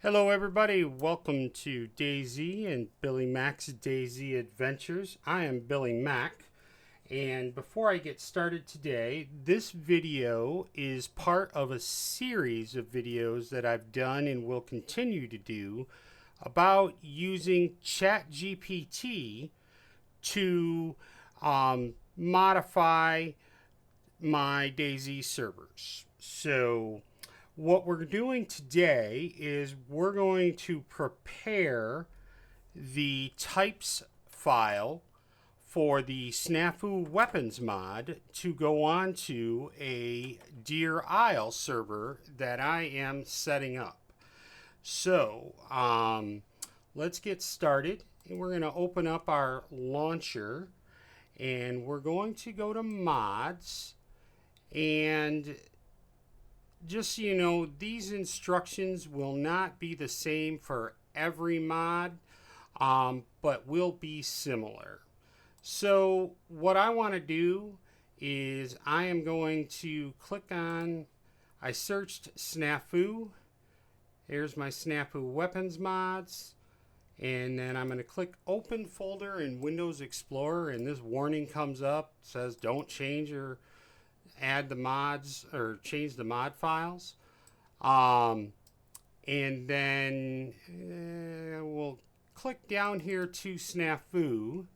Hello everybody, welcome to DayZ and Billymac's DayZ Adventures. I am Billymac, and before I get started today, this video is part of a series of videos that I've done and will continue to do about using ChatGPT to modify my DayZ servers. So what we're doing today is we're going to prepare the types file for the SNAFU Weapons Mod to go on to a Deer Isle server that I am setting up. So let's get started. And we're going to open up our launcher and we're going to go to mods, and just so you know, these instructions will not be the same for every mod, but will be similar. So what I want to do is I am going to click on, I searched SNAFU. Here's my SNAFU Weapons Mods. And then I'm going to click Open Folder in Windows Explorer, and this warning comes up, says don't change or add the mods or change the mod files. And then we'll click down here to SNAFU,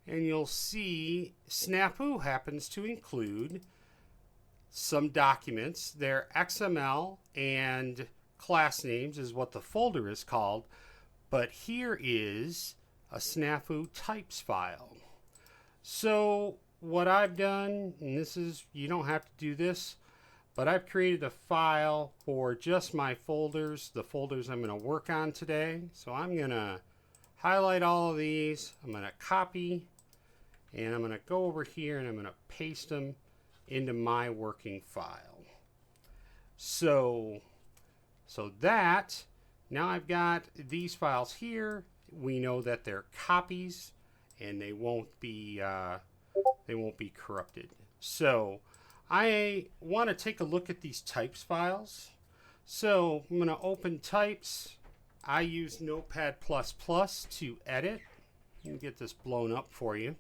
and you'll see SNAFU happens to include some documents. They're XML and class names is what the folder is called, but here is a SNAFU types file. So what I've done, and this is, you don't have to do this, but I've created a file for just my folders, the folders I'm going to work on today. So I'm going to highlight all of these, I'm going to copy, and I'm going to go over here and I'm going to paste them into my working file. So that, now I've got these files here. We know that they're copies and they won't be corrupted. So I want to take a look at these types files. So I'm going to open types. I use Notepad++ to edit. Let me get this blown up for you.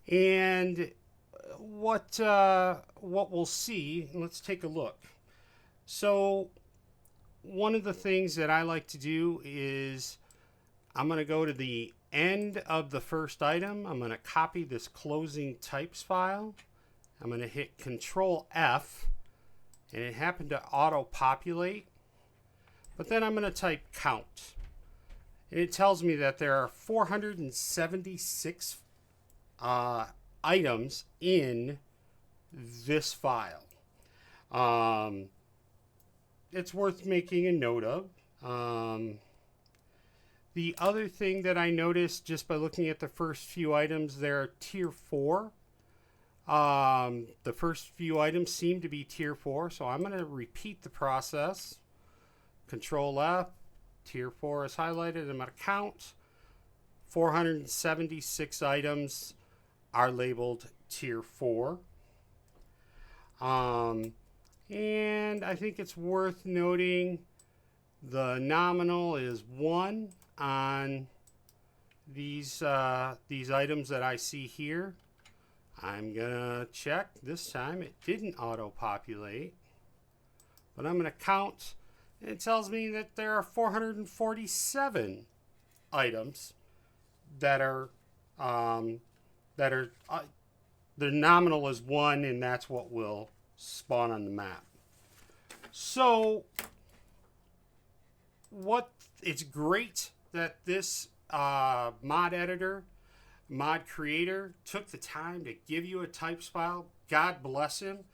And what we'll see, let's take a look. So one of the things that I like to do is I'm going to go to the end of the first item. I'm going to copy this closing types file. I'm going to hit Control F, and it happened to auto populate. But then I'm going to type count, and it tells me that there are 476 items in this file. It's worth making a note of. The other thing that I noticed just by looking at the first few items, they're tier 4. The first few items seem to be tier 4, so I'm going to repeat the process. Control F, tier 4 is highlighted. I'm going to count. 476 items are labeled tier 4. And I think it's worth noting the nominal is 1 on these items that I see here. I'm gonna check this time. It didn't auto-populate, but I'm gonna count. It tells me that there are 447 items that are the nominal is 1, and that's what will spawn on the map. So it's great that this mod editor, mod creator took the time to give you a types file. God bless him,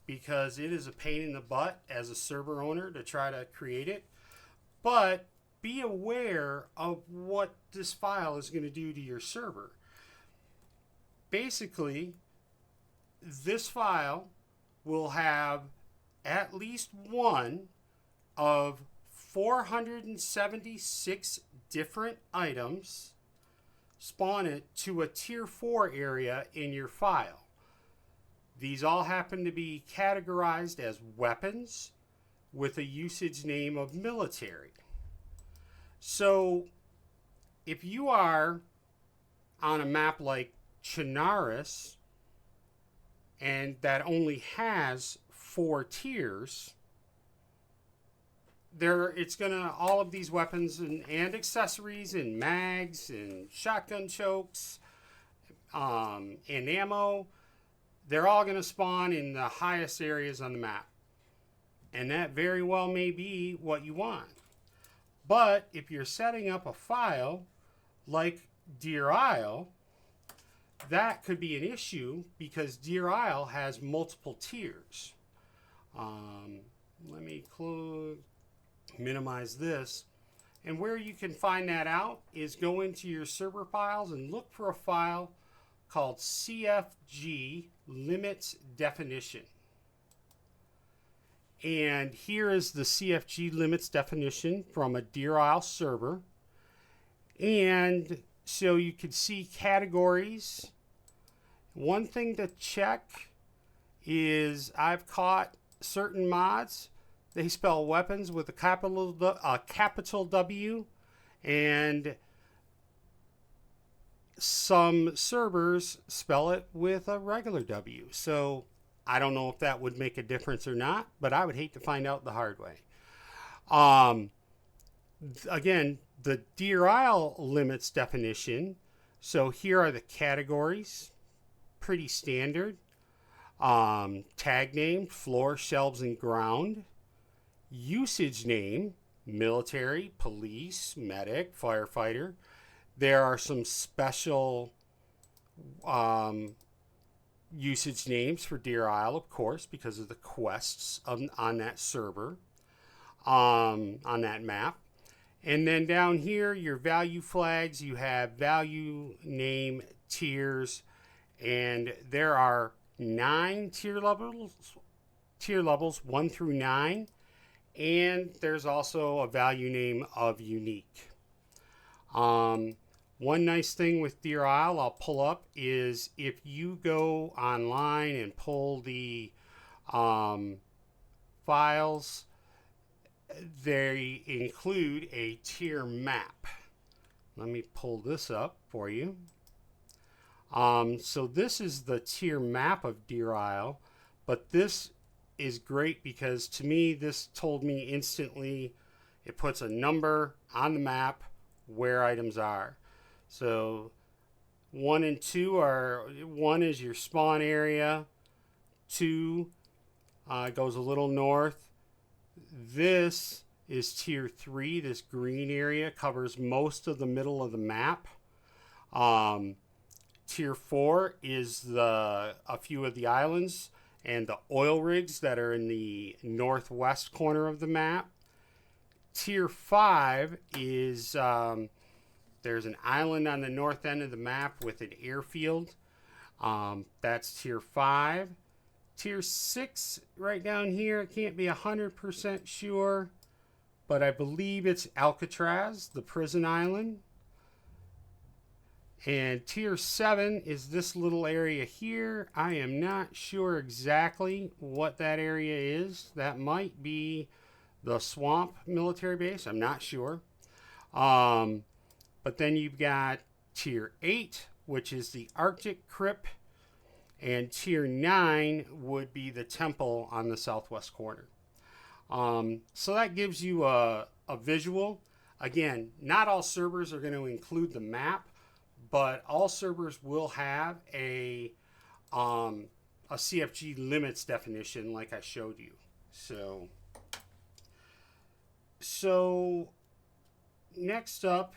because it is a pain in the butt as a server owner to try to create it. But be aware of what this file is going to do to your server. Basically, this file will have at least one of 476 different items spawn it to a tier 4 area in your file. These all happen to be categorized as weapons, with a usage name of military. So if you are on a map like Chinaris and that only has 4 tiers, it's gonna, all of these weapons and accessories and mags and shotgun chokes and ammo, they're all gonna spawn in the highest areas on the map. And that very well may be what you want. But if you're setting up a file like Deer Isle, that could be an issue because Deer Isle has multiple tiers. Let me minimize this. And where you can find that out is go into your server files and look for a file called cfglimitsdefinition. And here is the CFG limits definition from a Deer Isle server. And so you can see categories. One thing to check is I've caught certain mods, they spell weapons with a capital W, and some servers spell it with a regular W. So I don't know if that would make a difference or not, but I would hate to find out the hard way. Again, the Deer Isle limits definition. So here are the categories, pretty standard. Tag name, floor, shelves, and ground. Usage name, military, police, medic, firefighter. There are some special usage names for Deer Isle, of course, because of the quests on that server, on that map. And then down here, your value flags, you have value, name, tiers, and there are 9 tier levels 1 through 9, and there's also a value name of unique. One nice thing with Deer Isle I'll pull up is if you go online and pull the files, they include a tier map. Let me pull this up for you. So this is the tier map of Deer Isle, but this is great because to me this told me instantly, it puts a number on the map where items are. So 1 and 2 are, 1 is your spawn area, 2 goes a little north. This is tier 3. This green area covers most of the middle of the map. Tier 4 is a few of the islands and the oil rigs that are in the northwest corner of the map. Tier 5 is there's an island on the north end of the map with an airfield. That's tier 5. Tier 6 right down here, I can't be 100% sure, but I believe it's Alcatraz, the prison island. And tier 7 is this little area here. I am not sure exactly what that area is. That might be the swamp military base. I'm not sure. But then you've got tier 8, which is the Arctic Crypt. And tier 9 would be the temple on the southwest corner. So that gives you a visual. Again, not all servers are going to include the map, but all servers will have a CFG limits definition like I showed you. So next up,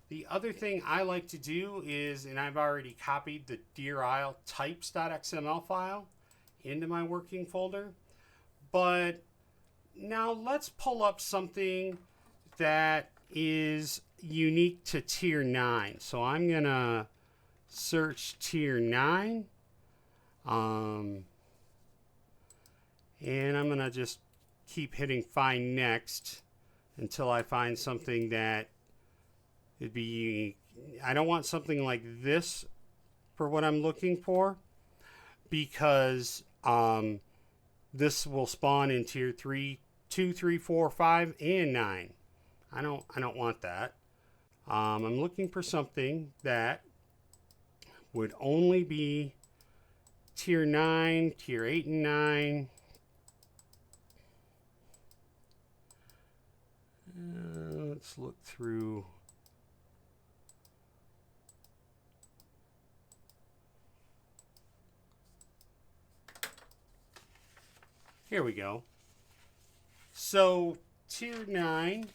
the other thing I like to do is, and I've already copied the Deer Isle types.xml file into my working folder, but now let's pull up something that is unique to tier 9. So I'm gonna search tier 9, and I'm gonna just keep hitting find next until I find something that it'd be unique. I don't want something like this for what I'm looking for, because this will spawn in tier 3 2, 3, 4, 5, and 9. I don't want that. I'm looking for something that would only be tier 9, tier 8 and 9. Let's look through. Here we go. So tier 9,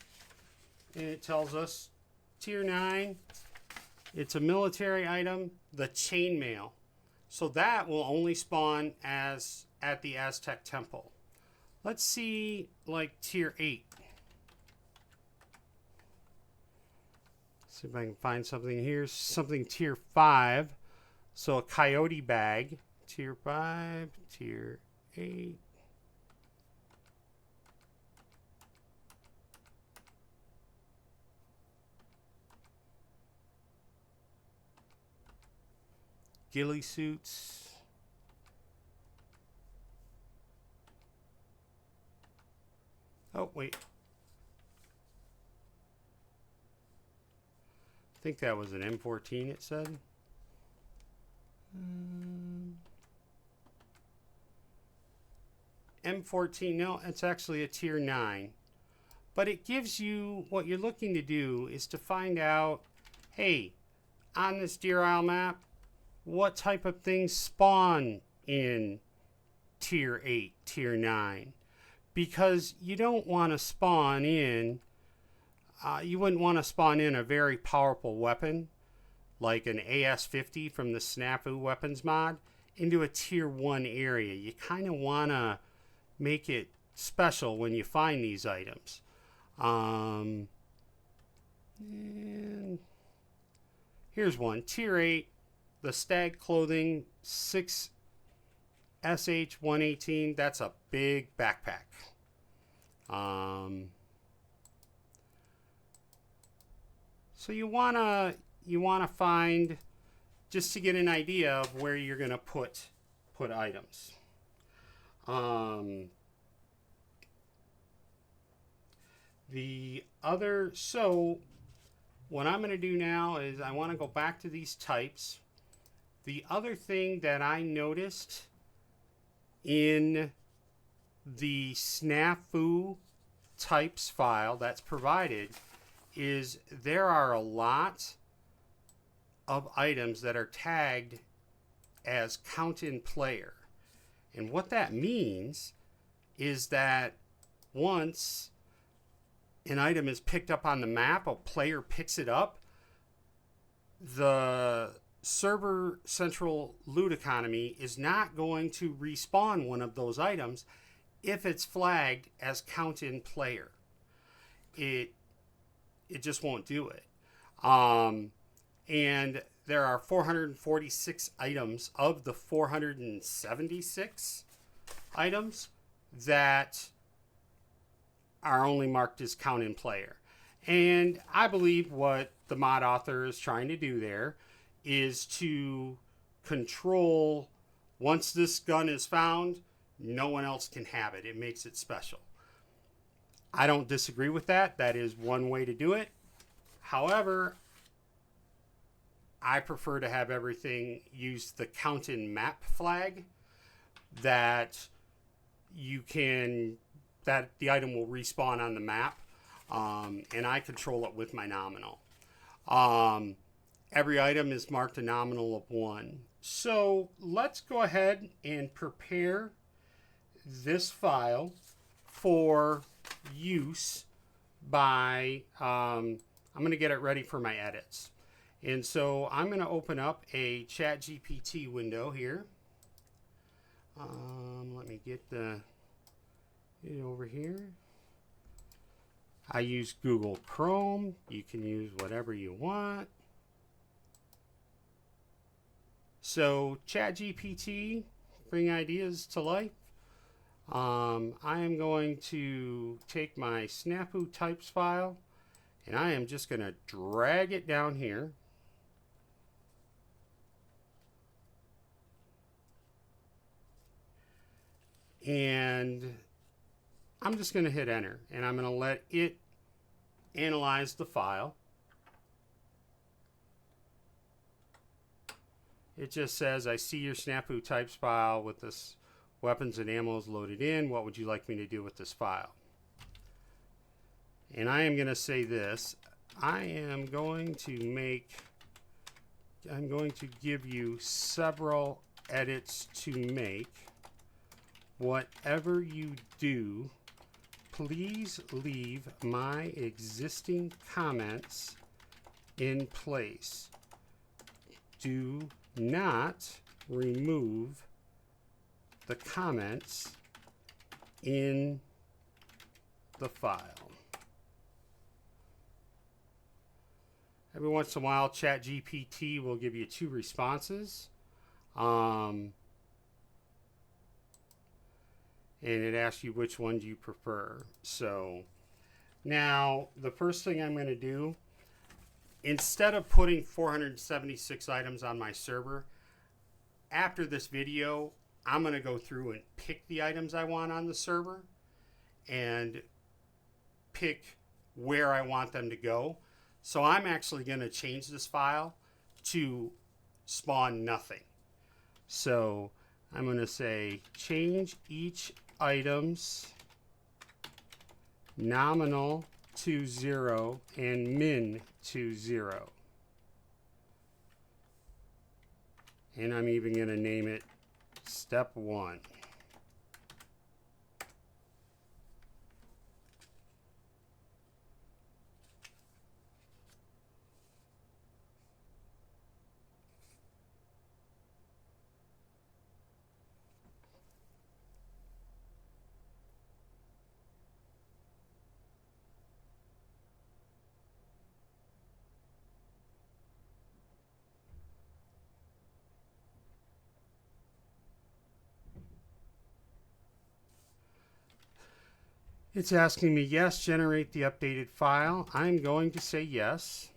and it tells us tier 9, it's a military item, the chainmail. So that will only spawn as at the Aztec temple. Let's see like tier 8. See if I can find something here. Something tier 5. So a coyote bag. Tier 5, tier 8. Ghillie suits. Oh, wait. I think that was an M14, it said. M14, no, it's actually a tier 9. But it gives you, what you're looking to do is to find out, hey, on this Deer Isle map, what type of things spawn in tier 8, tier 9? Because you don't want to spawn in, you wouldn't want to spawn in a very powerful weapon like an AS-50 from the SNAFU Weapons Mod into a tier 1 area. You kind of want to make it special when you find these items. And here's one, tier 8. The Stag Clothing 6 SH118. That's a big backpack. So you wanna find, just to get an idea of where you're gonna put items. So what I'm gonna do now is I want to go back to these types. The other thing that I noticed in the SNAFU types file that's provided is there are a lot of items that are tagged as count in player. And what that means is that once an item is picked up on the map, a player picks it up, the server central loot economy is not going to respawn one of those items if it's flagged as count in player. It just won't do it. And there are 446 items of the 476 items that are only marked as count in player. And I believe what the mod author is trying to do there is to control, once this gun is found, no one else can have it. It makes it special. I don't disagree with that. That is one way to do it. However, I prefer to have everything use the count in map flag, that you can, that the item will respawn on the map, and I control it with my nominal. Every item is marked a nominal of 1. So let's go ahead and prepare this file for use by, I'm going to get it ready for my edits. And so I'm going to open up a ChatGPT window here. Let me get it over here. I use Google Chrome. You can use whatever you want. So ChatGPT, bring ideas to life. I am going to take my SNAFU types file and I am just going to drag it down here. And I'm just going to hit enter, and I'm going to let it analyze the file. It just says, I see your SNAFU types file with this weapons and ammo loaded in. What would you like me to do with this file? And I am going to say this. I'm going to give you several edits to make. Whatever you do, please leave my existing comments in place. Do not remove the comments in the file. Every once in a while, ChatGPT will give you 2 responses. And it asks you which one do you prefer. So now the first thing I'm going to do, instead of putting 476 items on my server, after this video, I'm going to go through and pick the items I want on the server and pick where I want them to go. So I'm actually going to change this file to spawn nothing. So I'm going to say change each item's nominal to 0 and min to 0. And I'm even going to name it step 1. It's asking me, yes, generate the updated file. I'm going to say yes.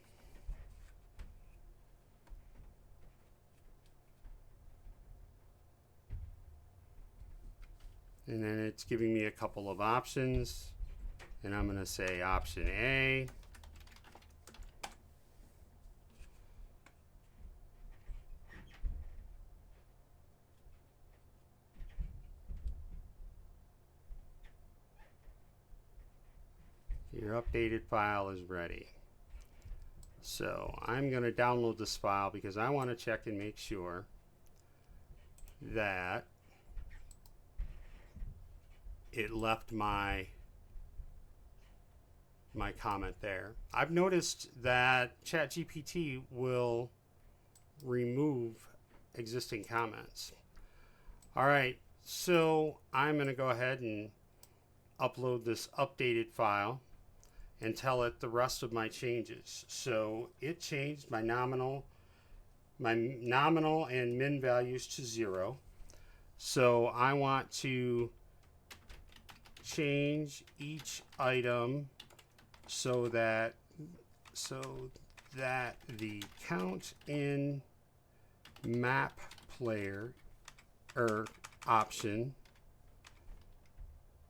And then it's giving me a couple of options. And I'm going to say option A. Your updated file is ready. So I'm going to download this file because I want to check and make sure that it left my comment there. I've noticed that ChatGPT will remove existing comments. All right, so I'm going to go ahead and upload this updated file and tell it the rest of my changes. So it changed my nominal and min values to 0. So I want to change each item so that the count in map player option,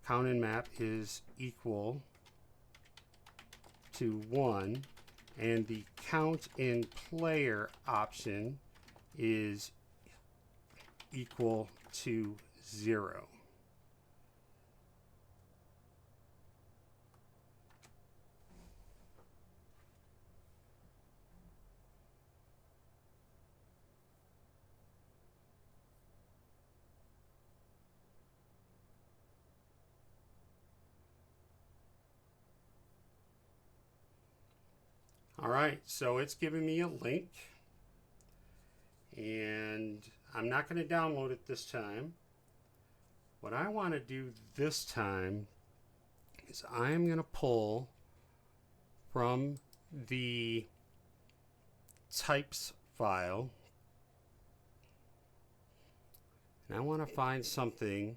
count in map is equal to 1, and the count in player option is equal to 0. All right, so it's giving me a link, and I'm not going to download it this time. What I want to do this time is I am going to pull from the types file, and I want to find something.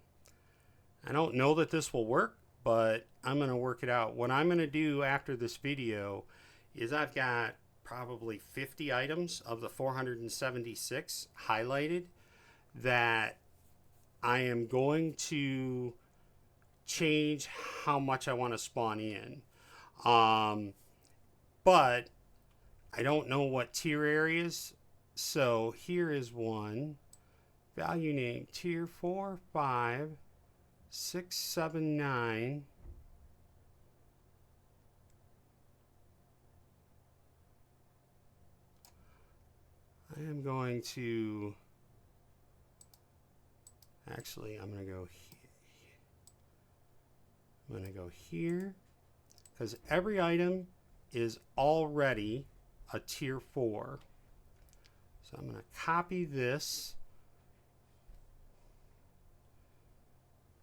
I don't know that this will work, but I'm going to work it out. What I'm going to do after this video is I've got probably 50 items of the 476 highlighted that I am going to change how much I want to spawn in. But I don't know what tier areas. So here is one. Value name tier 4, 5, 6, 7, 9. I am going to, actually I'm going to go here because every item is already a tier 4. So I'm going to copy this,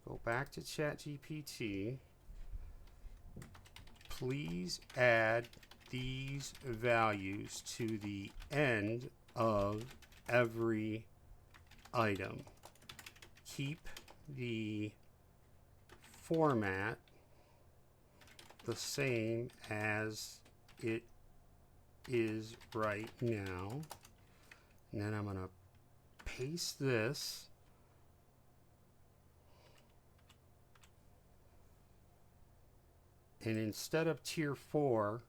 go back to ChatGPT. Please add these values to the end of every item. Keep the format the same as it is right now. And then I'm going to paste this. And instead of tier 4,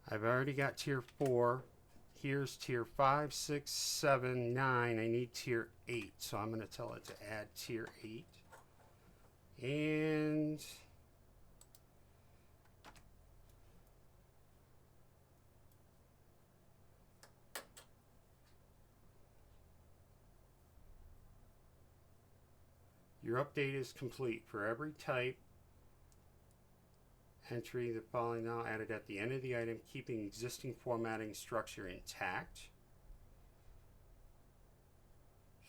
I've already got tier 4. Here's tier 5, 6, 7, 9. I need tier 8. So I'm going to tell it to add tier 8. And your update is complete. For every type entry, the following now added at the end of the item, keeping existing formatting structure intact.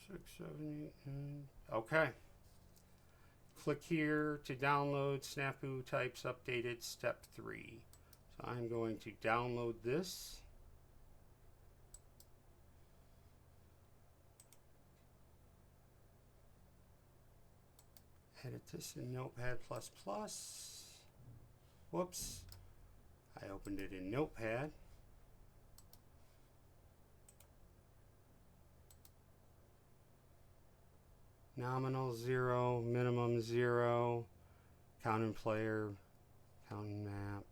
6, 7, 8, 9. Okay. Click here to download SNAFU Types Updated Step 3. So I'm going to download this. Edit this in Notepad++. Whoops. I opened it in Notepad. Nominal 0, minimum 0, counting player, counting map.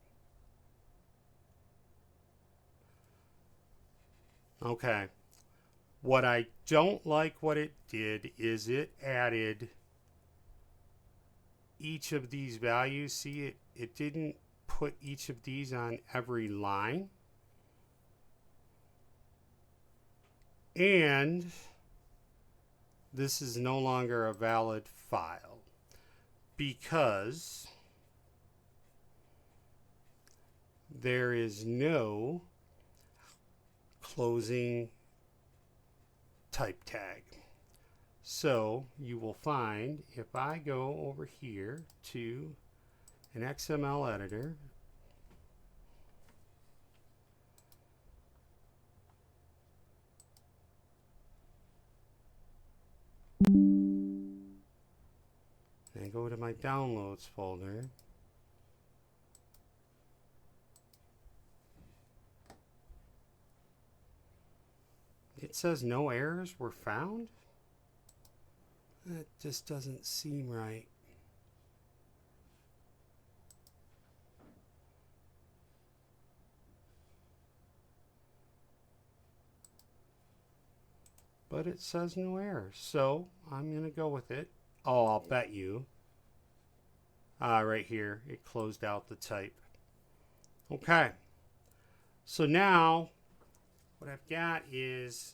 Okay. What I don't like what it did is it added each of these values. See, it didn't put each of these on every line. And this is no longer a valid file because there is no closing type tag. So you will find if I go over here to an XML editor, and I go to my downloads folder, it says no errors were found. That just doesn't seem right. But it says no errors, so I'm going to go with it. Oh, I'll bet you. Right here, it closed out the type. Okay. So now, what I've got is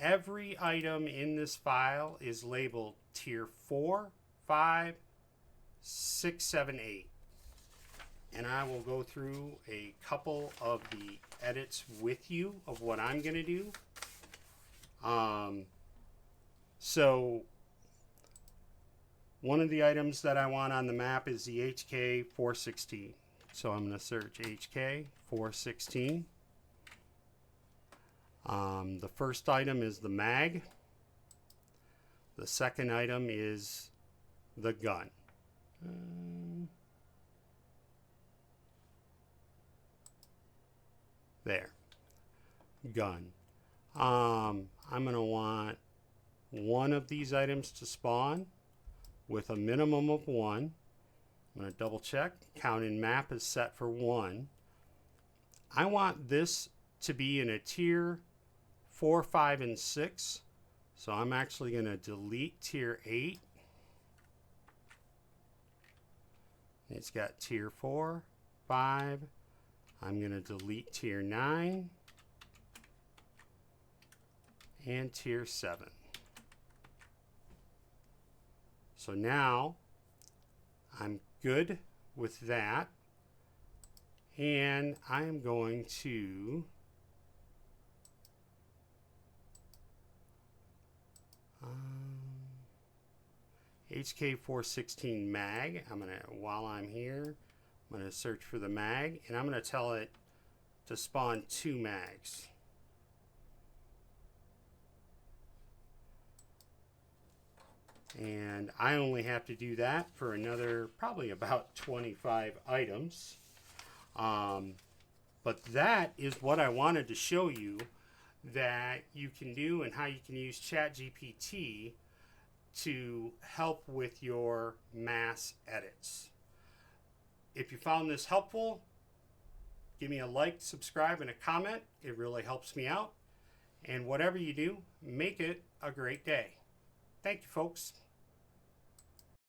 every item in this file is labeled tier 4, 5, 6, 7, 8. And I will go through a couple of the edits with you of what I'm going to do. So one of the items that I want on the map is the HK 416. So I'm going to search HK 416. The first item is the mag. The second item is the gun. There. Gun. I'm going to want one of these items to spawn. with a minimum of 1. I'm going to double check. Count in map is set for 1. I want this to be in a tier 4, 5, and 6. So I'm actually going to delete tier 8. It's got tier 4, 5. I'm going to delete tier 9 and tier 7. So now I'm good with that. And I am going to HK416 mag. While I'm here, I'm going to search for the mag, and I'm going to tell it to spawn 2 mags. And I only have to do that for another probably about 25 items. But that is what I wanted to show you that you can do, and how you can use ChatGPT to help with your mass edits. If you found this helpful, give me a like, subscribe, and a comment. It really helps me out. And whatever you do, make it a great day. Thank you, folks.